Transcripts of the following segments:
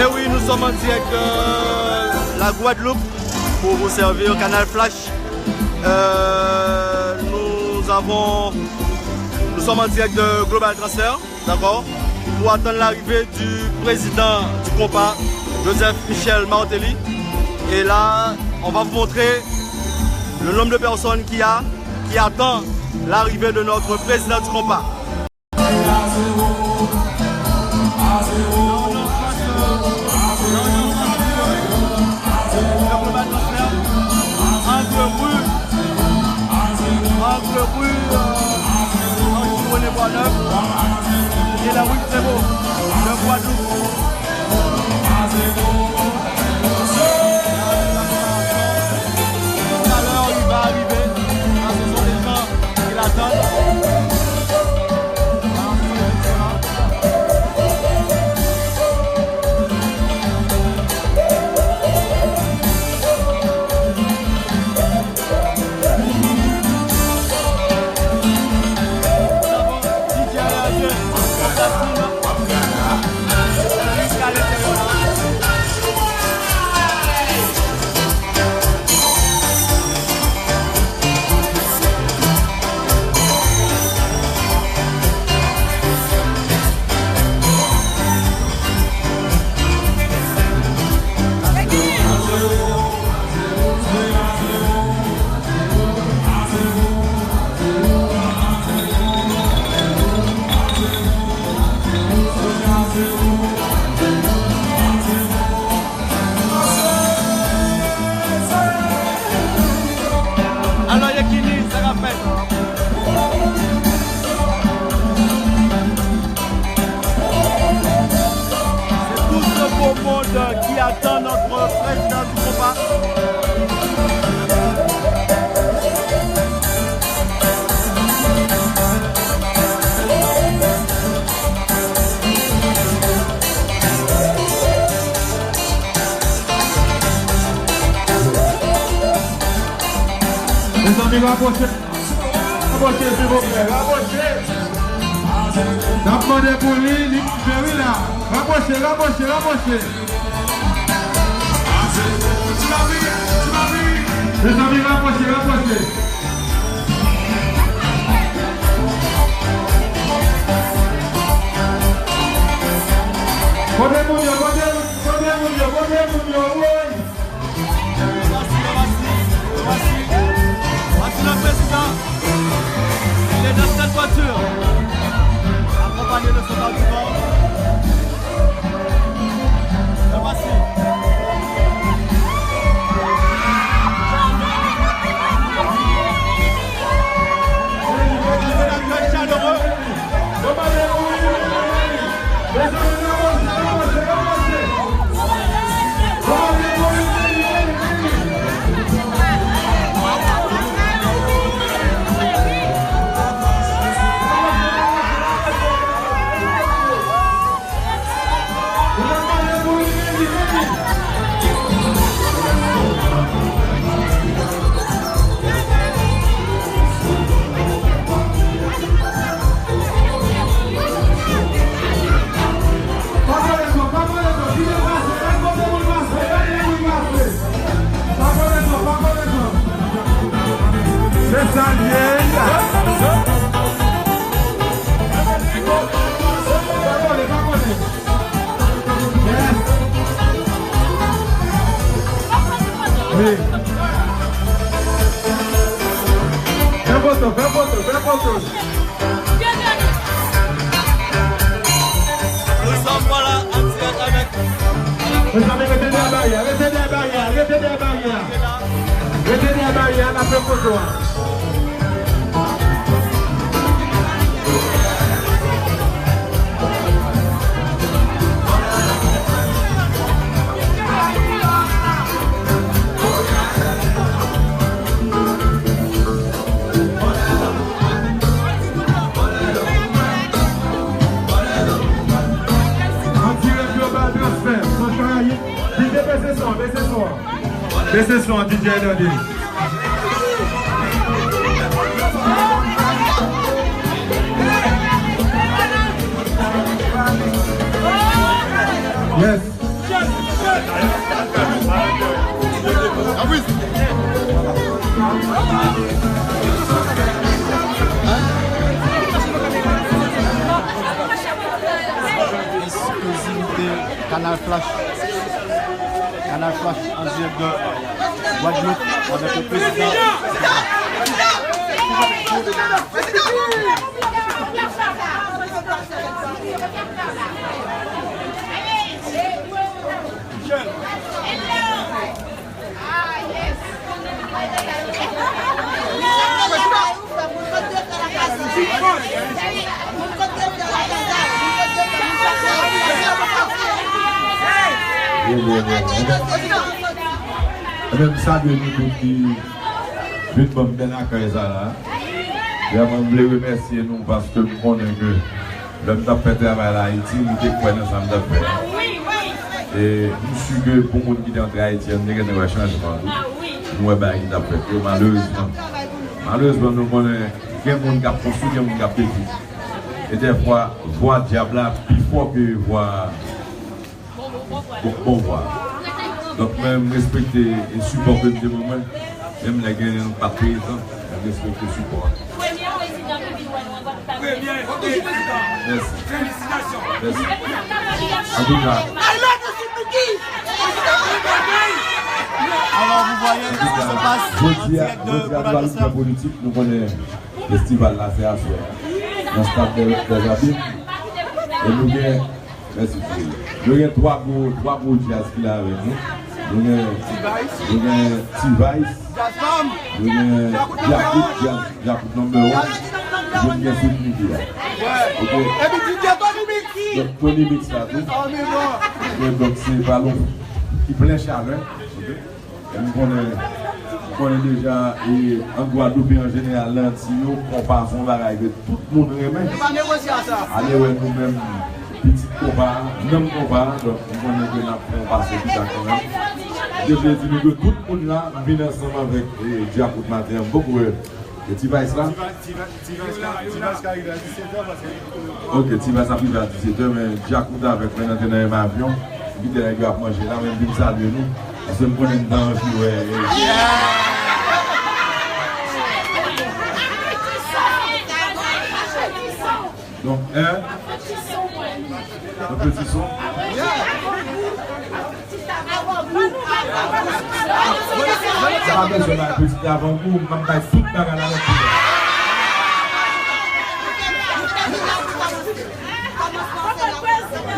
Et oui, nous sommes en direct de la Guadeloupe pour vous servir Canal Flash. Nous sommes en direct de Global Transfer, d'accord, pour attendre l'arrivée du président du compas, Joseph Michel Martelly. Et là, on va vous montrer le nombre de personnes qui attend l'arrivée de notre président du compas. Et la rue c'est beau, le Guadeloupe. Tout à l'heure il va arriver, ce sont les gens qui l'attendent. Qui attend notre président du compas. Les amis, rapprochez, s'il vous plaît, rapprochez. Demandez pour lui, là. Rapprochez. Les amis, rapprochez. Voici le président. Il est dans cette voiture, accompagné de son argument. Le voici. Fais photo. Nous sommes là en direct avec. Les amis, mettez des barrières, on a fait photo. Baissez son DJ Daddy. Yes. Canal Flash. Canal Flash en direct de Guadeloupe avec le président. Même ça, de nous qui veut bien accueillir ça là. Je voulais remercier nous parce que nous connaissons que l'homme qui fait travail à Haïti, nous découvrons ensemble d'affaires. Et nous suis que pour les gens qui sont en Haïti, nous avons un changement. Nous avons fait malheureusement, nous connaissons qu'il y a des gens qui ont construit, des gens qui ont pété. Et des fois, voir diable là, plus fort que voir bon voir. Donc, même respecter et supporter le moment, même les gens qui sont pas présents, respecter le support. Merci. Merci. En tout cas, alors vous voyez ce qui se passe en direct de Global Transfer. Politique, nous connaissons le festival là, c'est à faire. Dans le stade des Abîmes. Et nous avons, merci, nous avons trois beaux jazz qu'il a avec nous. Nous avons T-Vice, nous avons Jacob number 1, nous avons Sidney là. Et puis DJ Tony Mix. Donc Tony Mix là tout. Donc c'est ballon qui plein chaleur. Et nous connaissons déjà en Guadeloupe en général l'antillot, on passe son bagaille que tout le monde remet. C'est pas négocier ça. Allez ouais nous-mêmes petit combat, non combat, donc on connaît que nous passons tout ça quand même. Je veux dire que tout le monde là vient ensemble avec Jacob Matin, beaucoup de T-Vice là. Ok, T-Vice arrive à 17h, mais Jacob avec maintenant dans l'avion, vite les gars manger là, même bien ça de nous. Parce que nous connaissons dans le film. Donc, un petit son. Ça va besoin d'un petit avant-goût, même pas tout dans la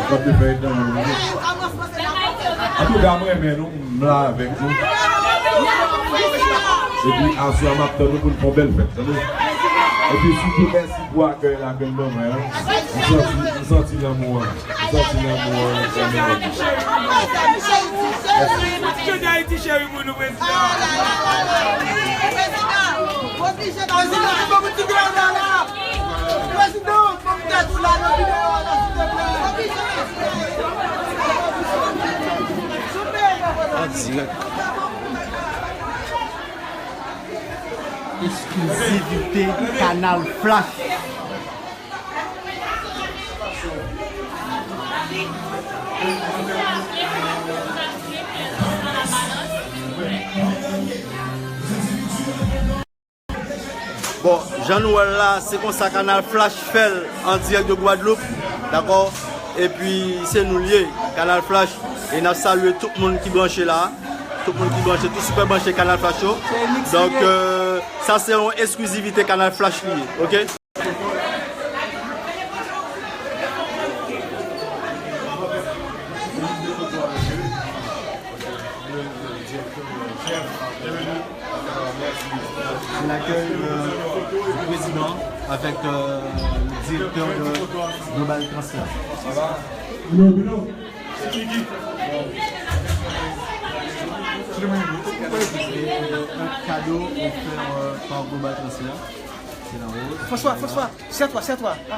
en tout cas, moi, nous, là, avec nous. Et puis, ensuite, on va nous pour une belle fête. Et puis, surtout, merci pour accueillir la gueule d'homme. Nous sortis l'amour. Nous sortis l'amour. Que d'Haïti, chérie, pour nous, président. Exclusivité Canal Flash. Bon, Jean-Noël là, c'est comme ça Canal Flash fait en direct de Guadeloupe, d'accord? Et puis c'est nous liés, Canal Flash, et nous saluons tout le monde qui branche là, tout le monde qui branche, tout super branché Canal Flash. Donc ça c'est une exclusivité Canal Flash lié, ok? L'accueil du président avec le directeur de Global Transfer. Ça va? C'est qui? Un cadeau offert par Global Transfer. C'est la rose. François, c'est à toi. Ah,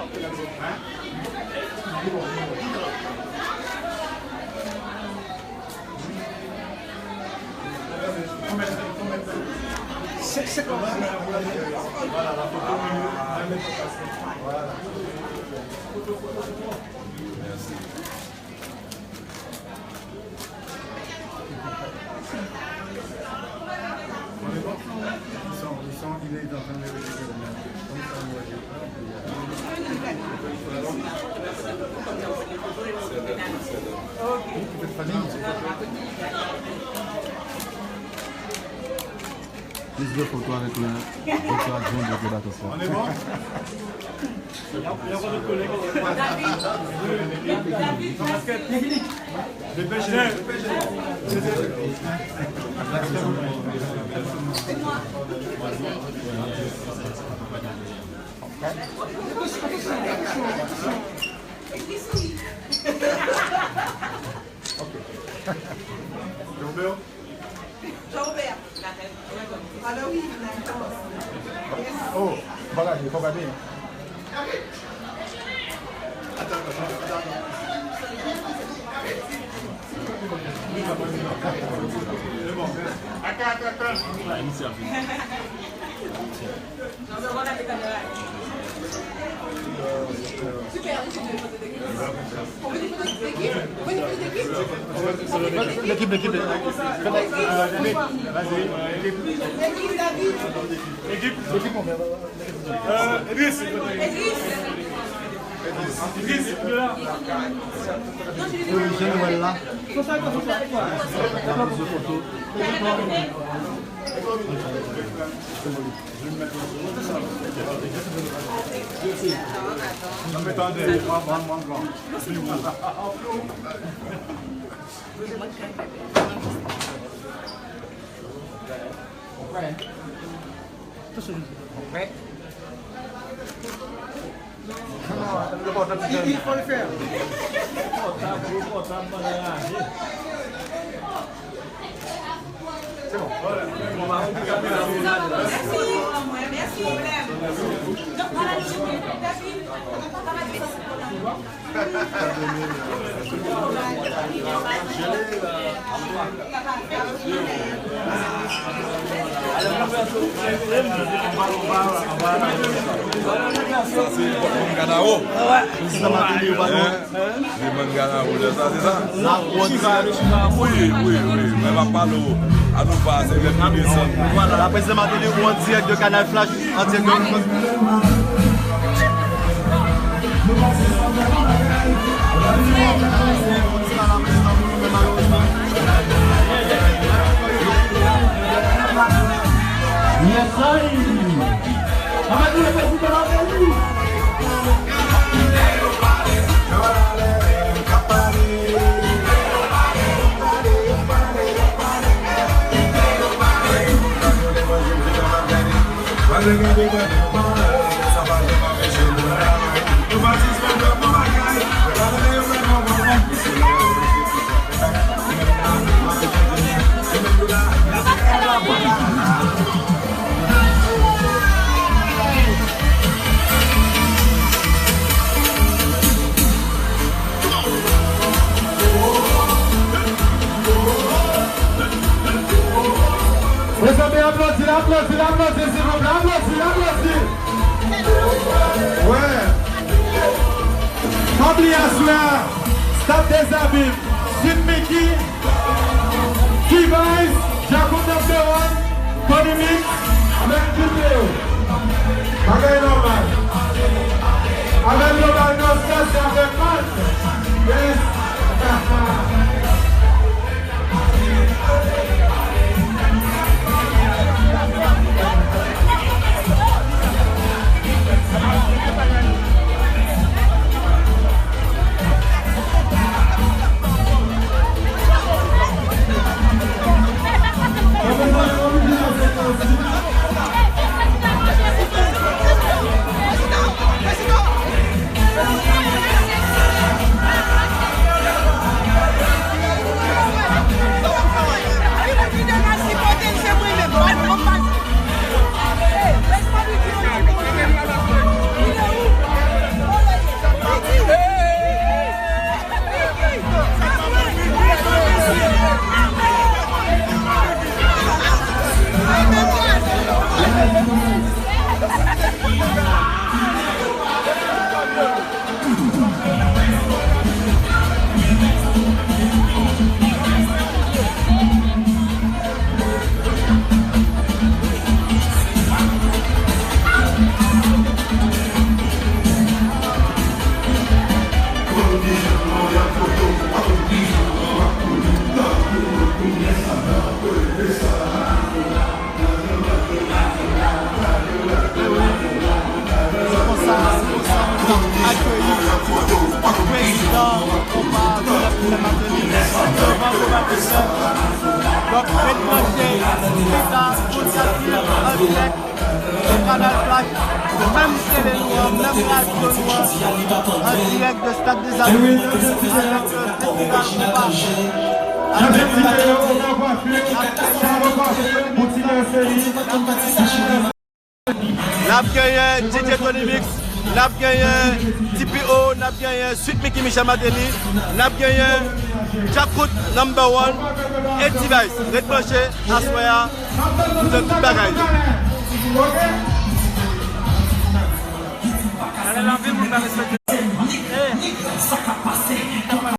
c'est quoi? Voilà, la photo. Merci. Il est en train de récupérer. Plus de photos avec le adjoint de Global Transfert. On est bon? Il y a encore d'autres collègues. David. Dépêchez. Jean-Robert. Alors oui, Oh, voilà, il faut regarder. L'équipe. L'équipe, on verra. Idriss, là. Là. Attendez, moi. Il faut le faire. C'est bon. Merci. Voilà, la présidente Matéli en direct de Canal Flash, en direct de... Applaudissez, s'il vous plaît. Applaudissez. Ouais. Ampliation, Stade des Abîmes, Sud Mickey, T-Vice, Jacob Namperon, Tony Mix, avec Jupéo. Avec normal. Avec Global Transfert, c'est avec Max. Yes. Donc, faites brancher, c'est ça, pour sortir en direct au Canal Flash, même télé noire, même radio noire, en direct de Stade des Amis, avec le festival Compas. N'a gagné DJ Tony Mix, n'a gagné TPO, n'a gagné Suite Mickey Michel Madeli, n'a gagné Jackfoot number 1 et Device. Red branché, Aswaya, de toute bagaille. Allez, l'envie, vous m'avez respecté.